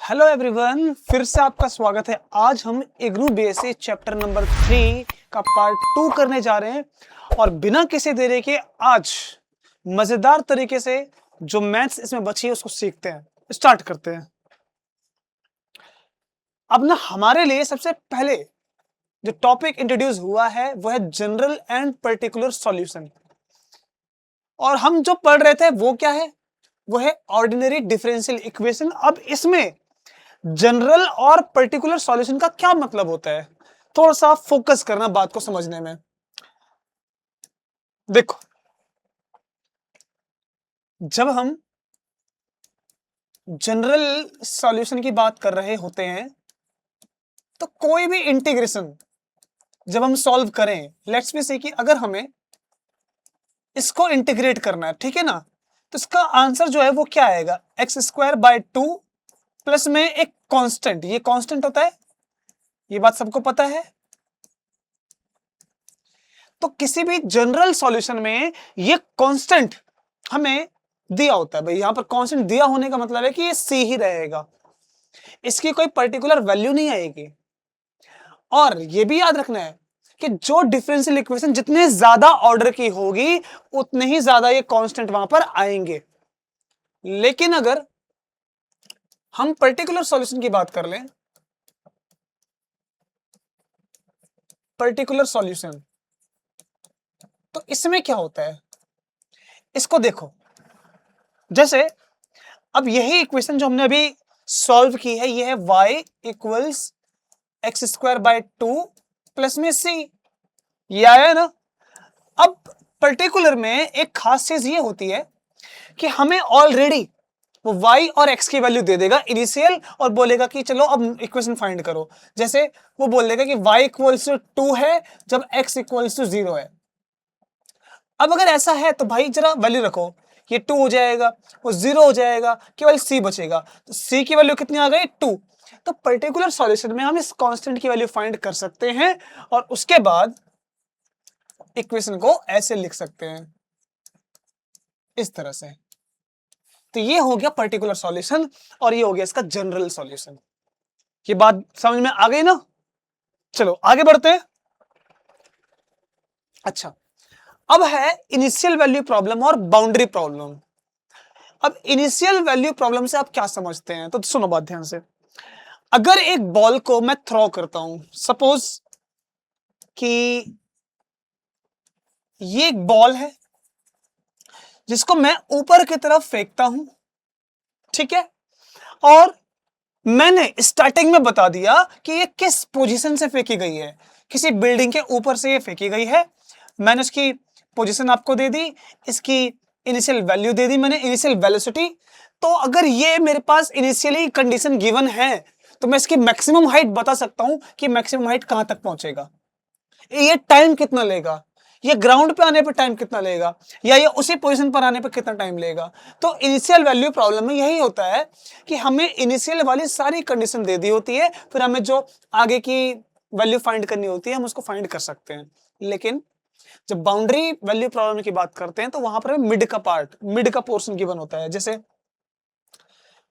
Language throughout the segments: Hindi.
हेलो एवरीवन, फिर से आपका स्वागत है। आज हम इग्नू बीएससी चैप्टर नंबर 3 का पार्ट 2 करने जा रहे हैं और बिना किसी देरी के आज मजेदार तरीके से जो मैथ्स इसमें बची है उसको सीखते हैं, स्टार्ट करते हैं। अब ना हमारे लिए सबसे पहले जो टॉपिक इंट्रोड्यूस हुआ है वो है जनरल एंड पर्टिकुलर सॉल्यूशन। और हम जो पढ़ रहे थे वो क्या है? वो है ऑर्डिनरी डिफरेंशियल इक्वेशन। अब इसमें जनरल और पर्टिकुलर सॉल्यूशन का क्या मतलब होता है, थोड़ा सा फोकस करना बात को समझने में। देखो, जब हम जनरल सॉल्यूशन की बात कर रहे होते हैं तो कोई भी इंटीग्रेशन जब हम सॉल्व करें, लेट्स बी से कि अगर हमें इसको इंटीग्रेट करना है, ठीक है ना, तो इसका आंसर जो है वो क्या आएगा? x² 2 प्लस में एक कांस्टेंट, ये कांस्टेंट होता है, ये बात सबको पता है। तो किसी भी जनरल सॉल्यूशन में ये कांस्टेंट हमें दिया होता है। भाई यहां पर कांस्टेंट दिया होने का मतलब है कि ये सी ही रहेगा, इसकी कोई पर्टिकुलर वैल्यू नहीं आएगी। और ये भी याद रखना है कि जो डिफरेंशियल इक्वेशन जितने ज्यादा ऑर्डर की होगी उतने ही ज्यादा ये कांस्टेंट वहां पर आएंगे। लेकिन अगर हम पर्टिकुलर सॉल्यूशन की बात कर लें, पर्टिकुलर सॉल्यूशन, तो इसमें क्या होता है इसको देखो। जैसे अब यही इक्वेशन जो हमने अभी सॉल्व की है, ये है y इक्वल्स x² 2 प्लस में c, ये आया है ना। अब पर्टिकुलर में एक खास चीज ये होती है कि हमें ऑलरेडी वो y और x की वैल्यू दे देगा इनिशियल और बोलेगा कि चलो अब इक्वेशन फाइंड करो। जैसे वो बोल देगा कि y इक्वल्स टू 2 है जब x इक्वल्स टू 0 है। अब अगर ऐसा है तो भाई जरा वैल्यू रखो, ये 2 हो जाएगा, वो 0 हो जाएगा, केवल c बचेगा। तो c की वैल्यू कितनी आ गई? 2। तो पर्टिकुलर सॉल्यूशन में हम इस कांस्टेंट की वैल्यू फाइंड कर सकते हैं और उसके बाद इक्वेशन को ऐसे लिख सकते हैं, इस तरह से। तो ये हो गया पर्टिकुलर सॉल्यूशन और ये हो गया इसका जनरल सॉल्यूशन। ये बात समझ में आ गई ना? चलो आगे बढ़ते हैं। अच्छा, अब है इनिशियल वैल्यू प्रॉब्लम और बाउंड्री प्रॉब्लम। अब इनिशियल वैल्यू प्रॉब्लम से आप क्या समझते हैं, तो सुनो बात ध्यान से। अगर एक बॉल को मैं थ्रो करता हूं, सपोज कि ये एक बॉल है जिसको मैं ऊपर की तरफ फेंकता हूं, ठीक है, और मैंने स्टार्टिंग में बता दिया कि ये किस पोजीशन से फेंकी गई है। किसी बिल्डिंग के ऊपर से ये फेंकी गई है। मैंने उसकी पोजीशन आपको दे दी, इसकी इनिशियल वैल्यू दे दी मैंने, इनिशियल वेलोसिटी। तो अगर ये मेरे पास इनिशियली कंडीशन गिवन है तो मैं इसकी मैक्सिमम हाइट बता सकता हूं कि मैक्सिमम हाइट कहां तक पहुंचेगा, ये टाइम कितना लेगा, ये ग्राउंड पे आने पे टाइम कितना लेगा, या ये उसी पोजीशन पर आने पे कितना टाइम लेगा। तो इनिशियल वैल्यू प्रॉब्लम में यही होता है कि हमें इनिशियल वाली सारी कंडीशन दे दी होती है, फिर हमें जो आगे की वैल्यू फाइंड करनी होती है हम उसको फाइंड कर सकते हैं। लेकिन जब बाउंड्री वैल्यू प्रॉब्लम की बात करते हैं तो वहां पर मिड का पार्ट, मिड का पोर्शन गिवन होता है। जैसे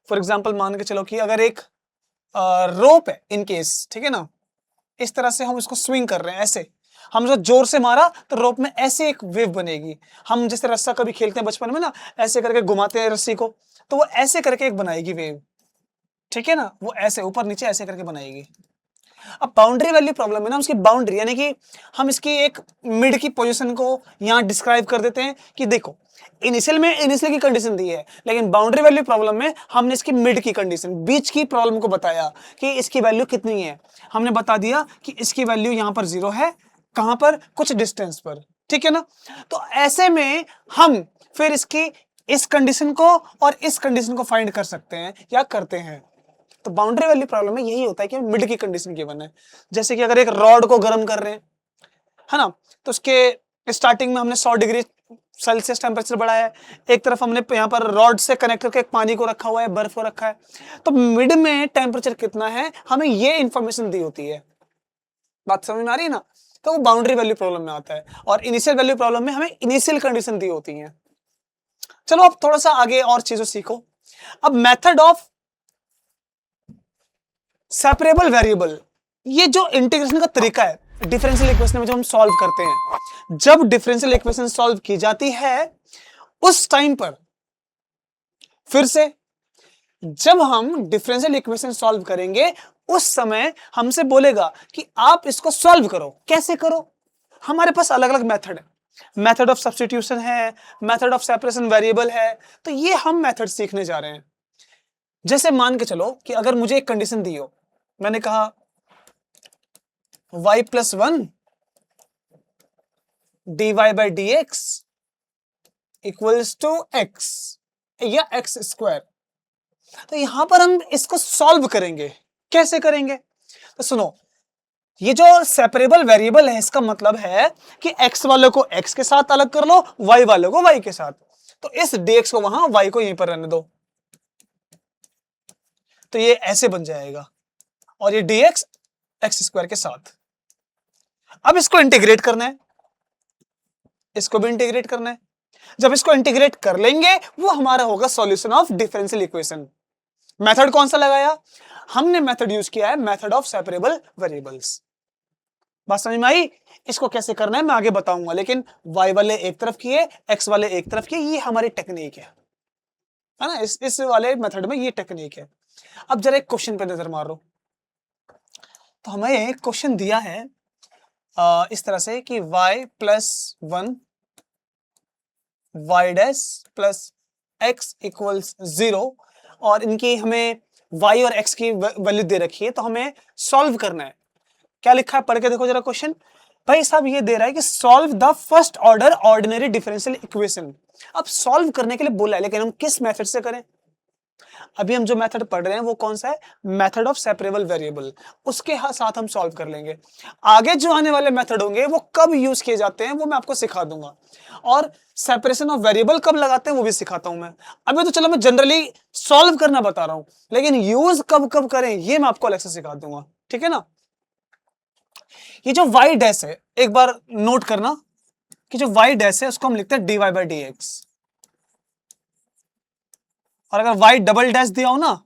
फॉर एग्जाम्पल मान के चलो कि अगर एक रोप है इन केस, ठीक है ना, इस तरह से हम इसको स्विंग कर रहे हैं, ऐसे हम जो जोर से मारा तो रोप में ऐसे एक वेव बनेगी। हम जैसे रस्सा कभी खेलते हैं बचपन में ना, ऐसे करके घुमाते हैं रस्सी को, तो वो ऐसे करके एक बनाएगी वेव, ठीक है ना, वो ऐसे ऊपर नीचे ऐसे करके बनाएगी। अब बाउंड्री वैल्यू प्रॉब्लम है ना, उसकी बाउंड्री यानी कि हम इसकी एक मिड की पोजीशन को यहां डिस्क्राइब कर देते हैं कि देखो इनिशियल में इनिशियल की कंडीशन दी है, लेकिन बाउंड्री वैल्यू प्रॉब्लम में हमने इसकी मिड की कंडीशन, बीच की प्रॉब्लम को बताया कि इसकी वैल्यू कितनी है। हमने बता दिया कि इसकी वैल्यू यहां पर 0 है, कहां पर? कुछ डिस्टेंस पर, ठीक है ना। तो ऐसे में हम फिर इसकी इस कंडीशन को और इस कंडीशन को फाइंड कर सकते हैं या करते हैं। तो बाउंड्री वैल्यू प्रॉब्लम में यही होता है कि मिड की कंडीशन गिवन है। जैसे कि अगर एक रॉड को गर्म कर रहे हैं, है ना, तो उसके स्टार्टिंग में हमने 100 डिग्री सेल्सियस टेम्परेचर बढ़ाया है, एक तरफ हमने यहाँ पर रॉड से कनेक्ट करके पानी को रखा हुआ है, बर्फ को रखा है। तो मिड में टेम्परेचर कितना है हमें ये इंफॉर्मेशन दी होती है। बात समझ में आ रही है ना? तो वो बाउंड्री वैल्यू प्रॉब्लम में आता है। और इनिशियल वैल्यू प्रॉब्लम में हमें इनिशियल कंडीशन दी होती है। चलो अब थोड़ा सा आगे और चीजों सीखो। अब मेथड ऑफ सेपरेबल वेरिएबल, ये जो इंटीग्रेशन का तरीका है डिफरेंशियल इक्वेशन में, जब हम सॉल्व करते हैं, जब डिफरेंशियल इक्वेशन सॉल्व की जाती है उस टाइम पर, फिर से जब हम डिफरेंशियल इक्वेशन सॉल्व करेंगे उस समय हमसे बोलेगा कि आप इसको सॉल्व करो। कैसे करो? हमारे पास अलग अलग मेथड है, मेथड ऑफ सब्स्टिट्यूशन है, मेथड ऑफ सेपरेशन वेरिएबल है, तो ये हम मेथड सीखने जा रहे हैं। जैसे मान के चलो कि अगर मुझे एक कंडीशन दी हो, मैंने कहा y plus 1 dy by D X equals to x या x स्क्वायर, तो यहां पर हम इसको सॉल्व करेंगे। कैसे करेंगे? तो सुनो, ये जो सेपरेबल वेरिएबल है इसका मतलब है कि x वाले को x के साथ अलग कर लो, y वाले को y के साथ, तो इस dx को वहां, y को यहीं पर रहने दो, तो ये ऐसे बन जाएगा, और ये dx x स्क्वायर के साथ। अब इसको इंटीग्रेट करना है, इसको भी इंटीग्रेट करना है। जब इसको इंटीग्रेट कर लेंगे वो हमारा होगा solution of differential equation. Method कौन सा लगाया? हमने मेथड यूज किया है मेथड ऑफ सेपरेबल वेरिएबल्स। बात समझ में आई? इसको कैसे करना है मैं आगे बताऊंगा, लेकिन y वाले एक तरफ किए, x वाले एक तरफ किए, ये हमारी टेक्निक है ना, इस वाले मेथड में ये टेक्निक है। अब जरा एक क्वेश्चन पे नजर मारो, तो हमें एक क्वेश्चन दिया है इस तरह से कि y plus 1 y dash plus x equals 0, और इनकी हमें y और x की वैल्यू दे रखी है, तो हमें सॉल्व करना है। क्या लिखा है पढ़ के देखो जरा क्वेश्चन। भाई साहब ये दे रहा है कि solve the first order ordinary differential equation. अब सॉल्व करने के लिए बोला है, लेकिन हम किस मेथड से करें? अभी हम जो मेथड पढ़ रहे हैं वो कौन सा है? मेथड ऑफ सेपरेबल वेरिएबल, उसके साथ हम सॉल्व कर लेंगे। आगे जो आने वाले मेथड होंगे वो कब यूज किए जाते हैं वो मैं आपको सिखा दूंगा, और सेपरेशन ऑफ वेरिएबल कब लगाते हैं वो भी सिखाता हूं मैं। अभी तो चलो मैं जनरली सॉल्व करना बता रहा हूं, लेकिन यूज कब कब करें ये मैं आपको अलग से सिखा दूंगा, ठीक है ना। ये जो y डैश है, एक बार नोट करना कि जो y डैश है उसको हम लिखते हैं dy बाई डी एक्स, और अगर y डबल डैश दिया हो ना,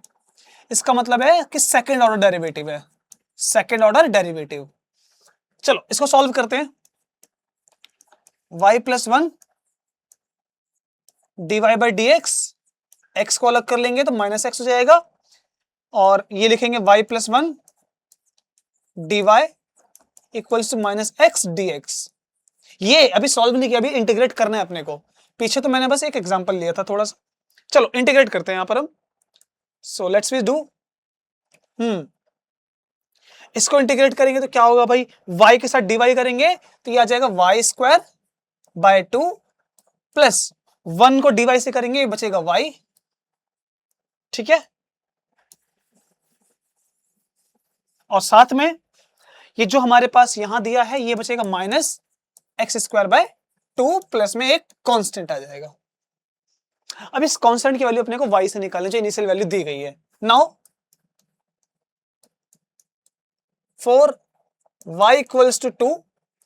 इसका मतलब है कि सेकेंड ऑर्डर डेरिवेटिव है, सेकेंड ऑर्डर डेरिवेटिव। चलो इसको सॉल्व करते हैं। y plus 1 dy by D x, x को अलग कर लेंगे तो माइनस एक्स हो जाएगा, और ये लिखेंगे y plus 1 dy equals to minus X D X. ये अभी सॉल्व नहीं किया, अभी इंटीग्रेट करना है अपने को। पीछे तो मैंने बस एक एग्जांपल लिया था थोड़ा सा, चलो इंटीग्रेट करते हैं यहां पर हम। सो लेट्स वी डू, इसको इंटीग्रेट करेंगे तो क्या होगा भाई, y के साथ dy करेंगे तो ये आ जाएगा y स्क्वायर बाय 2 प्लस 1 को dy से करेंगे बचेगा y, ठीक है। और साथ में ये जो हमारे पास यहां दिया है ये बचेगा minus X square by 2 plus में एक कांस्टेंट आ जाएगा। अब इस कांस्टेंट की वैल्यू अपने को y से निकालनी, जो इनिशियल वैल्यू दी गई है। Now for y equals to 2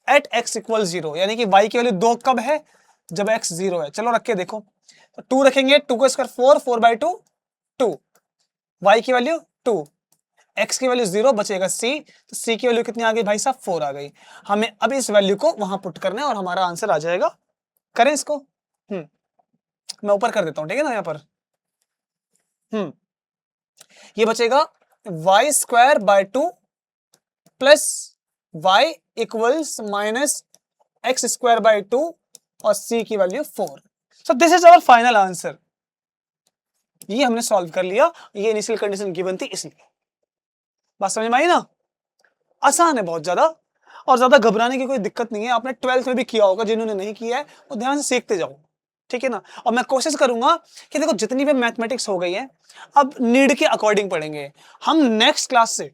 at x equal 0, यानी कि y की वैल्यू 2 कब है? जब x 0 है। चलो रख के देखो, तो 2 रखेंगे, 2 का स्क्वायर 4 बाई 2 2, y की वैल्यू 2, x की वैल्यू 0, बचेगा c, तो c की वैल्यू कितनी आ गई भाई साहब? 4 आ गई। हमें अब इस वैल्यू को वहां पुट करना है और हमारा आंसर आ जाएगा। करें इसको, मैं ऊपर कर देता हूं, ठीक है ना, यहां पर ये बचेगा y square by 2 plus y equals minus X square by 2 और c की value 4। So this is our final answer. ये हमने सॉल्व कर लिया, ये इनिशियल कंडीशन गिवन थी इसलिए। बात समझ में आई ना? आसान है बहुत ज्यादा, और ज्यादा घबराने की कोई दिक्कत नहीं है। आपने 12th में भी किया होगा, जिन्होंने नहीं किया है वो ध्यान से सीखते जाओ, ठीक है ना। और मैं कोशिश करूंगा कि देखो जितनी भी मैथमेटिक्स हो गई है अब नीड के अकॉर्डिंग पढ़ेंगे। हम नेक्स्ट क्लास से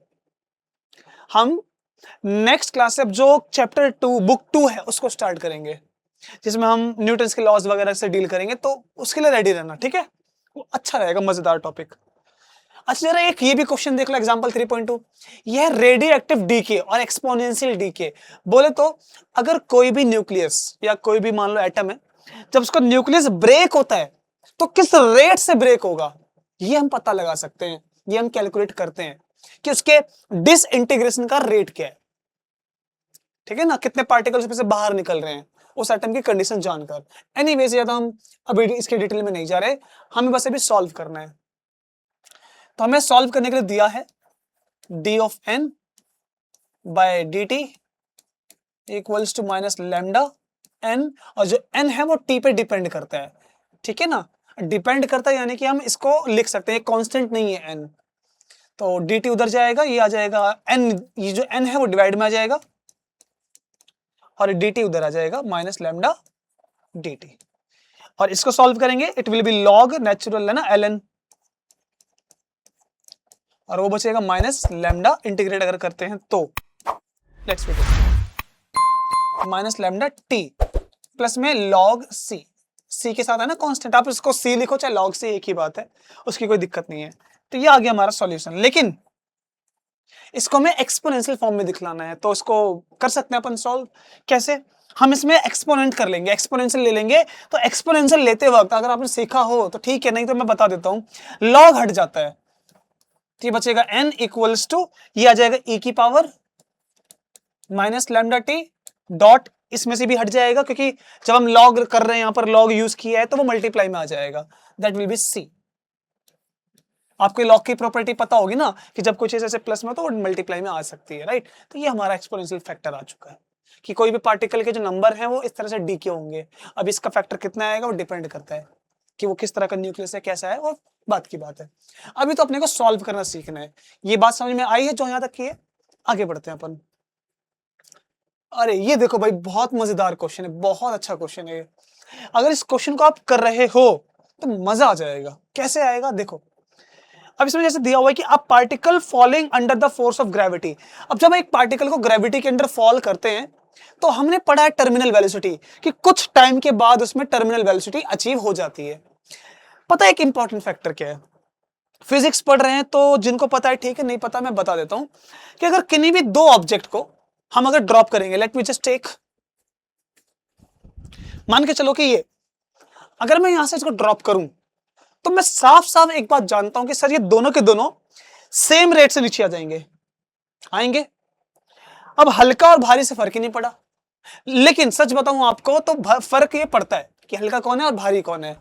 अब जो चैप्टर 2 बुक 2 है उसको स्टार्ट करेंगे, जिसमें हम न्यूटन्स के लॉज वगैरह से डील करेंगे, तो उसके लिए रेडी रहना, ठीक है। वो अच्छा रहेगा, मजेदार टॉपिक। अच्छा जरा एक ये भी क्वेश्चन देख लो, एग्जांपल 3.2। यह रेडियो एक्टिव डीके और एक्सपोनेंशियल डीके। बोले तो अगर कोई भी न्यूक्लियस या कोई भी मान लो एटम है, जब उसका न्यूक्लियस ब्रेक होता है तो किस रेट से ब्रेक होगा, ये हम पता लगा सकते हैं, ये हम कैलकुलेट करते हैं। कि उसके डिसइंटीग्रेशन का रेट क्या है, ठीक है ना, कितने पार्टिकल्स में से बाहर निकल रहे हैं उस एटम की कंडीशन जानकर। एनीवेज ज्यादा हम अभी इसके डिटेल में नहीं जा रहे, हमें बस अभी सॉल्व करना है। तो हमें सॉल्व करने के लिए दिया है D of N by D T equals to minus lambda N, और जो एन है वो टी पे डिपेंड करता है, ठीक है ना, डिपेंड करता है यानी कि हम इसको लिख सकते हैं, कांस्टेंट नहीं है एन। तो डी टी उधर जाएगा, ये आ जाएगा एन, ये जो एन है वो डिवाइड में आ जाएगा, और डी टी उधर आ जाएगा माइनस लैम्डा डी टी। और इसको सॉल्व करेंगे, it will B log natural है ना एल एन, और वो बचेगा माइनस लैम्डा, इंटीग्रेट अगर करते हैं तो let's minus lambda T plus में लॉग सी, सी के साथ है ना कांस्टेंट, आप इसको सी लिखो चाहे लॉग सी, एक ही बात है, उसकी कोई दिक्कत नहीं है। तो ये आ गया हमारा सॉल्यूशन, लेकिन इसको हमें एक्सपोनेंशियल फॉर्म में दिखलाना है, तो इसको कर सकते हैं अपन सॉल्व। कैसे? हम इसमें एक्सपोनेंट कर लेंगे, एक्सपोनेंशियल ले लेंगे। तो एक्सपोनेंशियल लेते वक्त अगर आपने सीखा हो तो ठीक है, नहीं तो मैं बता देता हूं, लॉग हट जाता है, तो ये बचेगा n इक्वल्स टू, ये आ जाएगा e की power minus lambda T dot, इसमें से भी हट जाएगा क्योंकि जब हम लॉग कर रहे हैं, यहां पर लॉग यूज किया है तो वो मल्टीप्लाई में आ जाएगा, दैट विल बी c। आपके लॉग की प्रॉपर्टी पता होगी ना कि जब कुछ ऐसे प्लस में तो वो मल्टीप्लाई में आ सकती है, राइट। तो ये हमारा एक्सपोनेंशियल फैक्टर आ चुका है कि कोई भी पार्टिकल के जो नंबर हैं वो इस तरह से डी के होंगे। अब इसका फैक्टर कितना आएगा वो डिपेंड करता है कि वो किस तरह का न्यूक्लियस है, कैसा है, वो बात की बात है। अभी तो अपने को सॉल्व करना सीखना है। ये बात समझ में आई है जो यहां तक की है? आगे बढ़ते हैं अपन। अरे ये देखो भाई, बहुत मजेदार क्वेश्चन है, बहुत अच्छा क्वेश्चन है। अगर इस क्वेश्चन को आप कर रहे हो तो मजा आ जाएगा। कैसे आएगा देखो, अब इसमें जैसे दिया हुआ है कि a particle falling under the force of gravity. अब जब एक पार्टिकल को ग्रेविटी के अंडर फॉल करते हैं तो हमने पढ़ा है टर्मिनल वेलोसिटी, कि कुछ टाइम के बाद उसमें टर्मिनल वेलोसिटी अचीव हो जाती है। पता है एक इंपॉर्टेंट फैक्टर क्या है? फिजिक्स पढ़ रहे हैं तो जिनको पता है ठीक है, नहीं पता मैं बता देता हूं कि अगर किन्हीं भी दो ऑब्जेक्ट को हम अगर ड्रॉप करेंगे, लेट मी जस्ट टेक, मान के चलो कि ये, अगर मैं यहां से इसको ड्रॉप करूं तो मैं साफ साफ एक बात जानता हूं कि सर ये दोनों के दोनों सेम रेट से नीचे आ जाएंगे, आएंगे। अब हल्का और भारी से फर्क ही नहीं पड़ा, लेकिन सच बताऊं आपको तो फर्क ये पड़ता है कि हल्का कौन है और भारी कौन है।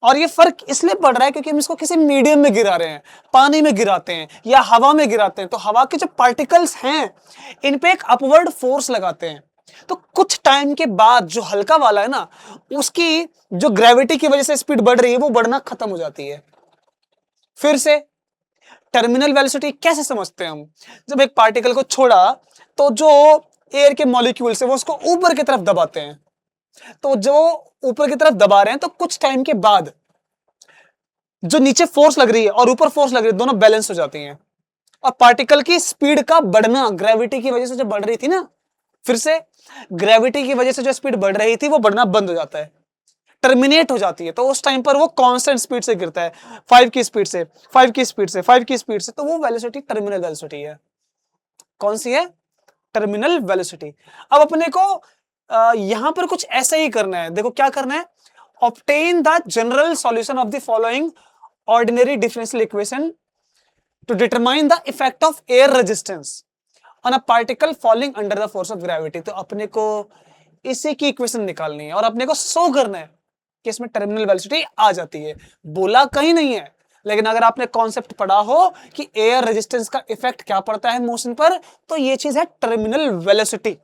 और ये फर्क इसलिए पड़ रहा है क्योंकि हम इसको किसी मीडियम में गिरा रहे हैं, पानी में गिराते हैं या हवा में गिराते हैं, तो हवा के जो पार्टिकल्स हैं इन पे एक अपवर्ड फोर्स लगाते हैं। तो कुछ टाइम के बाद जो हल्का वाला है ना, उसकी जो ग्रेविटी की वजह से स्पीड बढ़ रही है वो बढ़ना खत्म हो जाती है। फिर से टर्मिनल वेलोसिटी कैसे समझते हैं हम? जब एक पार्टिकल को छोड़ा तो जो एयर के मॉलिक्यूल्स है वो उसको ऊपर की तरफ दबाते हैं, तो जो ऊपर की तरफ दबा रहे हैं तो कुछ टाइम के बाद जो नीचे फोर्स लग रही है और ऊपर फोर्स लग रही है दोनों बैलेंस हो जाती हैं, और पार्टिकल की स्पीड का बढ़ना ग्रेविटी की वजह से जो बढ़ रही थी ना, फिर से ग्रेविटी की वजह से जो स्पीड बढ़ रही थी वो बढ़ना बंद हो जाता है, टर्मिनेट हो जाती है। तो उस टाइम पर वो कांस्टेंट स्पीड से गिरता है, 5 की स्पीड से, 5 की स्पीड से, 5 की स्पीड से, तो वो वेलोसिटी टर्मिनल वेलोसिटी है। कौन सी है? Terminal velocity. अब अपने को यहां पर कुछ ऐसा ही करना है। देखो क्या करना है, obtain the general solution of the following ordinary differential equation two determine the effect of air resistance on a particle falling under the force of gravity. तो अपने को इसी की इक्वेशन निकालनी है और अपने को शो करना है कि इसमें टर्मिनल वेलोसिटी आ जाती है। बोला कहीं नहीं है, लेकिन अगर आपने कॉन्सेप्ट पढ़ा हो कि एयर रेजिस्टेंस का इफेक्ट क्या पड़ता है मोशन पर, तो ये चीज है टर्मिनल वेलोसिटी।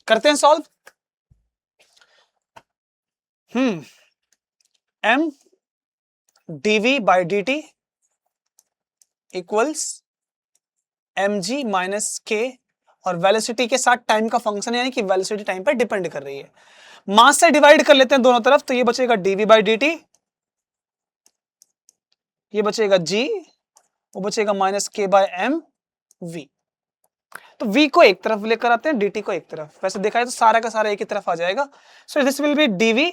करते हैं solve. M DV by D T equals M G minus K, और वेलोसिटी के साथ टाइम का फंक्शन, यानी कि वेलोसिटी टाइम पर डिपेंड कर रही है। मास से डिवाइड कर लेते हैं दोनों तरफ, तो ये बचेगा डीवी बाई डी टी, ये बचेगा जी, वो बचेगा माइनस के बाय एम वी। तो v को एक तरफ लेकर आते हैं, dt को एक तरफ। वैसे देखा है तो सारा का सारा एक ही तरफ आ जाएगा। So this will be dv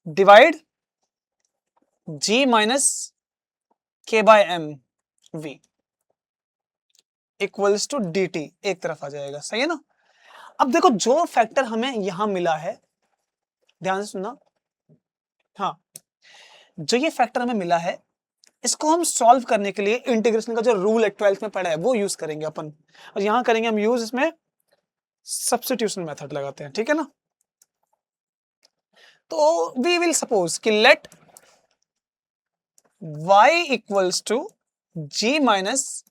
divide g minus k by M V equals to dt, एक तरफ आ जाएगा। सही है ना? अब देखो जो फैक्टर हमें यहां मिला है, ध्यान से सुनना, हाँ, जो ये फैक्टर हमें मिला है इसको हम सॉल्व करने के लिए इंटीग्रेशन का जो रूल है 12th में पढ़ा है वो यूज करेंगे अपन, और यहां करेंगे हम यूज इसमें सब्स्टिट्यूशन मेथड लगाते हैं, ठीक है ना। तो वी विल सपोज कि let y equals to g minus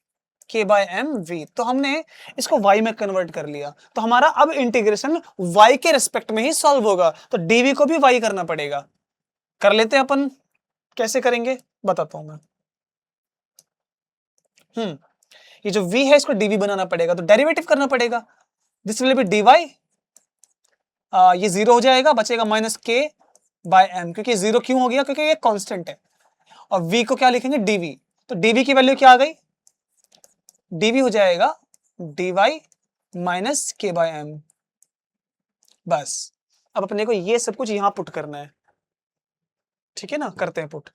k by M V, तो हमने इसको y में कन्वर्ट कर लिया, तो हमारा अब इंटीग्रेशन y के रिस्पेक्ट में ही सॉल्व होगा, तो dv को भी y करना पड़ेगा। कर लेते हैं अपन, कैसे करेंगे बताता हूं मैं। ये जो v है इसको dv बनाना पड़ेगा, तो डेरिवेटिव करना पड़ेगा। दिस विल बी dy, ये 0 हो जाएगा, बचेगा माइनस k बाय एम, क्योंकि 0 क्यों हो गया, क्योंकि ये कांस्टेंट है। और v को क्या लिखेंगे dv, तो dv की वैल्यू क्या आ गई, dv हो जाएगा dy minus k by M. बस अब अपने को ये सब कुछ यहां पुट करना है, ठीक है ना, करते हैं पुट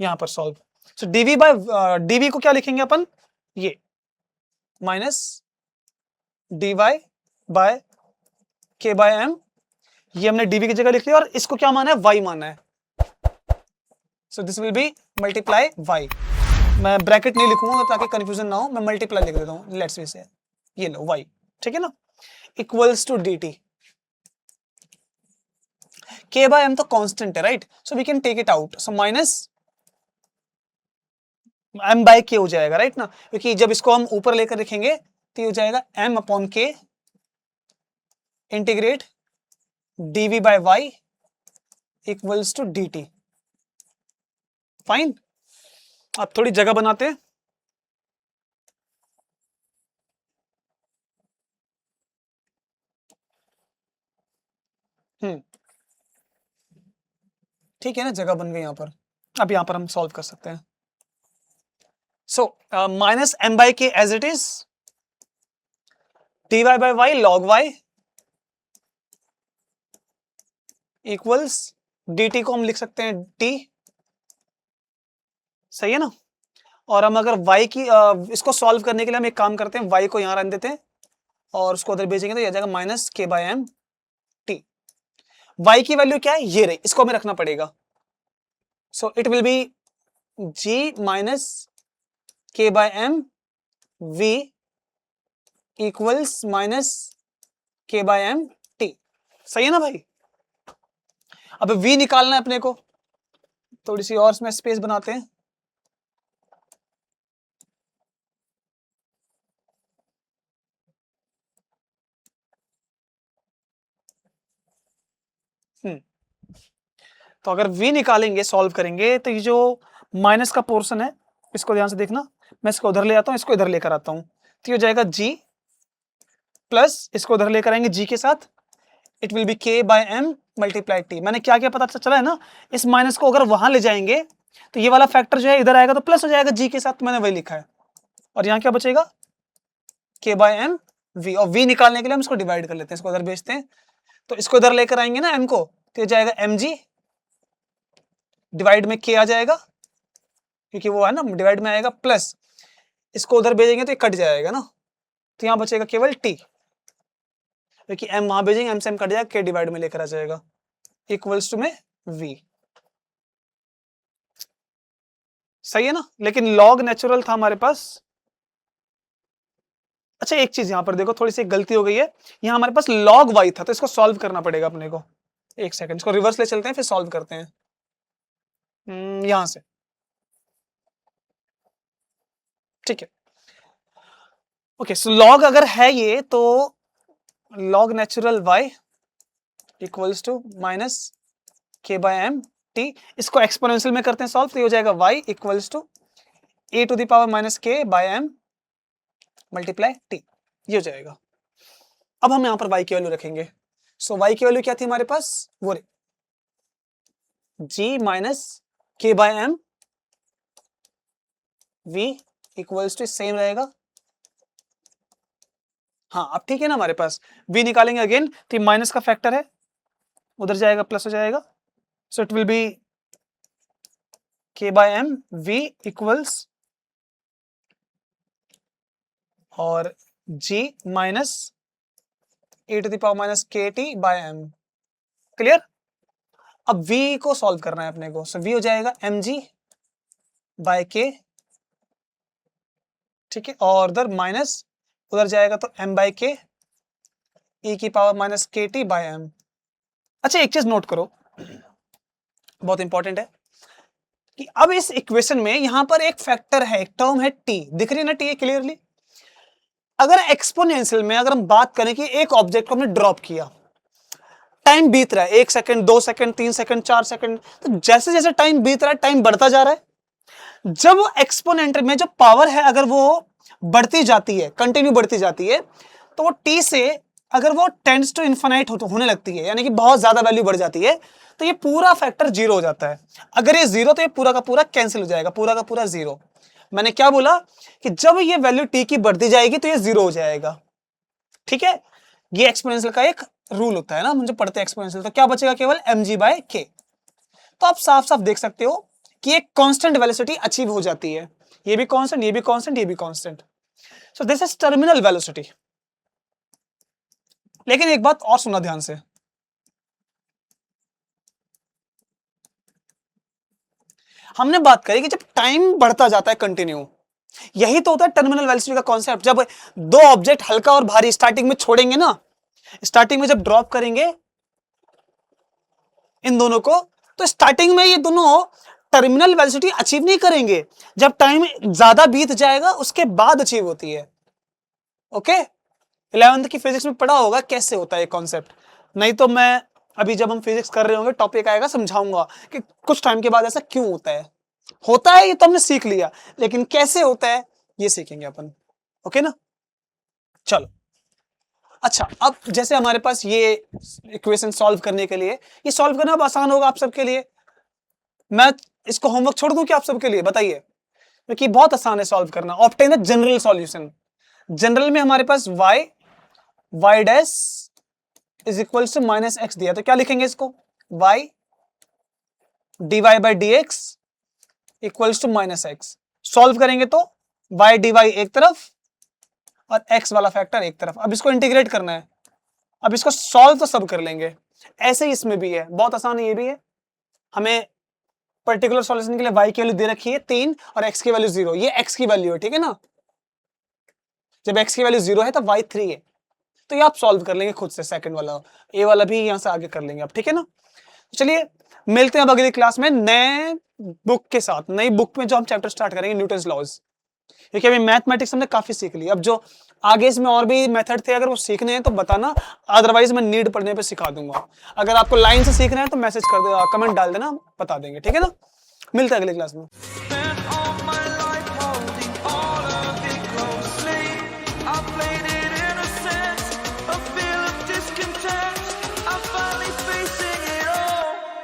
यहां पर solve. So dv by dv को क्या लिखेंगे अपन, ये minus dy by k by M, ये हमने dv की जगह लिख लिया, और इसको क्या माना है, y माना है। सो this will B multiply y, मैं ब्रैकेट नहीं लिखूंगा ताकि कंफ्यूजन ना हो, मैं मल्टीप्लाई लिख देता हूं, लेट्स वी से ये लो y, ठीक है ना, equals to dt। k by m तो कांस्टेंट है, right, so we can take it out, so minus m by k हो जाएगा, राइट ना, क्योंकि जब इसको हम ऊपर लेकर लिखेंगे तो ये हो जाएगा m upon k integrate dv by y equals to dt। Fine, अब थोड़ी जगह बनाते हैं। ठीक है ना, जगह बन गई यहां पर, अब यहां पर हम सॉल्व कर सकते हैं। So minus m by k as it is, dy by y log y equals dt को हम लिख सकते हैं t, सही है ना। और हम अगर y की इसको सॉल्व करने के लिए हम एक काम करते हैं, y को यहां रख देते हैं और उसको उधर भेजेंगे तो यह जाएगा minus k by M T. y की वैल्यू क्या है, ये रही, इसको हमें रखना पड़ेगा। So it will be g minus k by M v equals minus k by M T, सही है ना भाई। अब v निकालना है अपने को, थोड़ी सी और इसमें स्पेस बनाते हैं। तो अगर v निकालेंगे, सॉल्व करेंगे, तो ये जो माइनस का पोर्शन है इसको ध्यान से देखना, मैं इसको उधर ले आता हूं, इसको इधर लेकर आता हूं, तो ये हो जाएगा g प्लस इसको उधर लेकर आएंगे g के साथ, it will be k by m multiply t। मैंने क्या क्या पता चला है ना, इस माइनस को अगर वहां ले जाएंगे तो ये वाला फैक्टर जो है इधर आएगा तो प्लस हो जाएगा g के साथ, मैंने वही लिखा है। और यहाँ क्या बचेगा, k बाय m v, और v निकालने के लिए हम इसको डिवाइड कर लेते हैं, इसको उधर भेजते हैं, तो इसको इधर लेकर आएंगे ना m को, तो ये जाएगा mg डिवाइड में k आ जाएगा, क्योंकि वो है ना डिवाइड में आएगा, प्लस इसको उधर भेजेंगे तो ये कट जाएगा ना, तो यहाँ बचेगा केवल t, क्योंकि m वहां भेजेंगे, m से m कट जाएगा, k डिवाइड में लेकर आ जाएगा, इक्वल्स टू में v, सही है ना। लेकिन लॉग नेचुरल था हमारे पास। अच्छा एक चीज यहां पर देखो, थोड़ी सी गलती हो गई है, यहां हमारे पास log y था, तो इसको सॉल्व करना पड़ेगा अपने को। एक सेकंड, इसको रिवर्स ले चलते हैं, फिर सॉल्व करते हैं यहां से, ठीक है। ओके, सो log अगर है ये, तो log natural y equals to minus k by M T, इसको एक्सपोनेंशियल में करते हैं सॉल्व, तो ये हो जाएगा y equals to a to the power minus k by M multiply T, ये हो जाएगा। अब हम यहां पर y की वैल्यू रखेंगे, सो y की वैल्यू क्या थी हमारे पास, वो g minus k by M v equals to same रहेगा। हाँ अब ठीक है ना, हमारे पास v निकालेंगे अगेन, तो माइनस का फैक्टर है, उधर जाएगा प्लस हो जाएगा, so it will be k by M v equals और g minus A to the power minus K T by M, clear. अब v को सॉल्व करना है अपने को, सो v हो जाएगा mg बाय के, ठीक है, और उधर माइनस उधर जाएगा तो m बाय के e की power minus K T by M. अच्छा एक चीज नोट करो, बहुत इंपॉर्टेंट है कि अब इस इक्वेशन में यहां पर एक फैक्टर है, एक टर्म है t, दिख रही है ना t क्लियरली। अगर एक्सपोनेंशियल में अगर हम बात करें कि एक ऑब्जेक्ट को हमने ड्रॉप किया, टाइम बीत रहा है 1 सेकंड 2 सेकंड 3 सेकंड 4 सेकंड, तो जैसे जैसे टाइम बीत रहा है टाइम बढ़ता जा रहा है। जब एक्सपोनेंट में जो पावर है अगर वो बढ़ती जाती है, कंटिन्यू बढ़ती जाती है, तो वो t से अगर वो टेंड्स टू इन्फिनाइट होने लगती है, यानी कि बहुत ज्यादा वैल्यू बढ़ जाती है, तो ये पूरा फैक्टर जीरो हो जाता है। अगर ये जीरो तो ये पूरा का पूरा कैंसिल हो जाएगा, पूरा का पूरा जीरो। मैंने क्या बोला कि जब ये वैल्यू t की बढ़ती जाएगी तो ये जीरो हो जाएगा, ठीक है। ये एक्सपोनेंशियल का एक रूल होता है ना, मुझे पढ़ते हैं एक्सपोनेंशियल, तो क्या बचेगा केवल mg बाय k। तो आप साफ साफ देख सकते हो कि एक कांस्टेंट वेलोसिटी अचीव हो जाती है, ये भी कांस्टेंट, ये भी कांस्टेंट, ये भी constant. So this is terminal velocity. लेकिन एक बात और सुनना ध्यान से, हमने बात करी कि जब टाइम बढ़ता जाता है कंटिन्यू, यही तो होता है टर्मिनल वेलोसिटी का कॉन्सेप्ट। जब दो ऑब्जेक्ट हल्का और भारी स्टार्टिंग में छोड़ेंगे ना, स्टार्टिंग में जब ड्रॉप करेंगे इन दोनों को, तो स्टार्टिंग में ये दोनों टर्मिनल वेलोसिटी अचीव नहीं करेंगे, जब टाइम ज्यादा बीत जाएगा उसके बाद अचीव होती है। ओके, 11th की फिजिक्स में पढ़ा होगा कैसे होता है ये कॉन्सेप्ट, नहीं तो मैं अभी जब हम फिजिक्स कर रहे होंगे टॉपिक आएगा समझाऊंगा कि कुछ टाइम के बाद ऐसा क्यों होता है ये तो हमने सीख लिया, लेकिन कैसे होता है ये सीखेंगे अपन। ओके ना, चलो। अच्छा अब जैसे हमारे पास ये इक्वेशन सॉल्व करने के लिए, ये सॉल्व करना अब आसान होगा आप सबके लिए, मैं इसको होमवर्क छोड़ दूं कि आप सबके लिए, बताइए, क्योंकि बहुत आसान है सॉल्व करना। Obtain the general solution. General में हमारे पास y dash is equal to minus X दिया, तो क्या लिखेंगे इसको, y dy by D X equals to minus X. Solve करेंगे तो y dy एक तरफ और x वाला फैक्टर एक तरफ। अब इसको इंटीग्रेट करना है, अब इसको सॉल्व तो सब कर लेंगे, ऐसे ही इसमें भी है, बहुत आसान है ये भी है। हमें पर्टिकुलर सॉल्यूशन के लिए y की वैल्यू दे रखी है 3 और x की वैल्यू 0, ये x की वैल्यू है, ठीक है ना। जब x की वैल्यू 0 है तो y 3 है, तो ये आप सॉल्व कर लेंगे खुद से, सेकंड वाला ए वाला भी यहां से आगे कर लेंगे आप, ठीक है ना। चलिए मिलते हैं अब अगली क्लास में नए बुक के साथ, नई बुक में जो हम चैप्टर स्टार्ट करेंगे न्यूटन्स लॉज, क्योंकि अभी मैथमेटिक्स हमने काफी सीख ली। अब जो आगे इसमें और भी मेथड थे अगर वो सीखने हैं तो बताना, अदरवाइज मैं नीड पढ़ने पे सिखा दूंगा। अगर आपको लाइन से सीखना है तो मैसेज कर दो, कमेंट डाल देना, बता देंगे, ठीक है ना। मिलते हैं अगली क्लास में।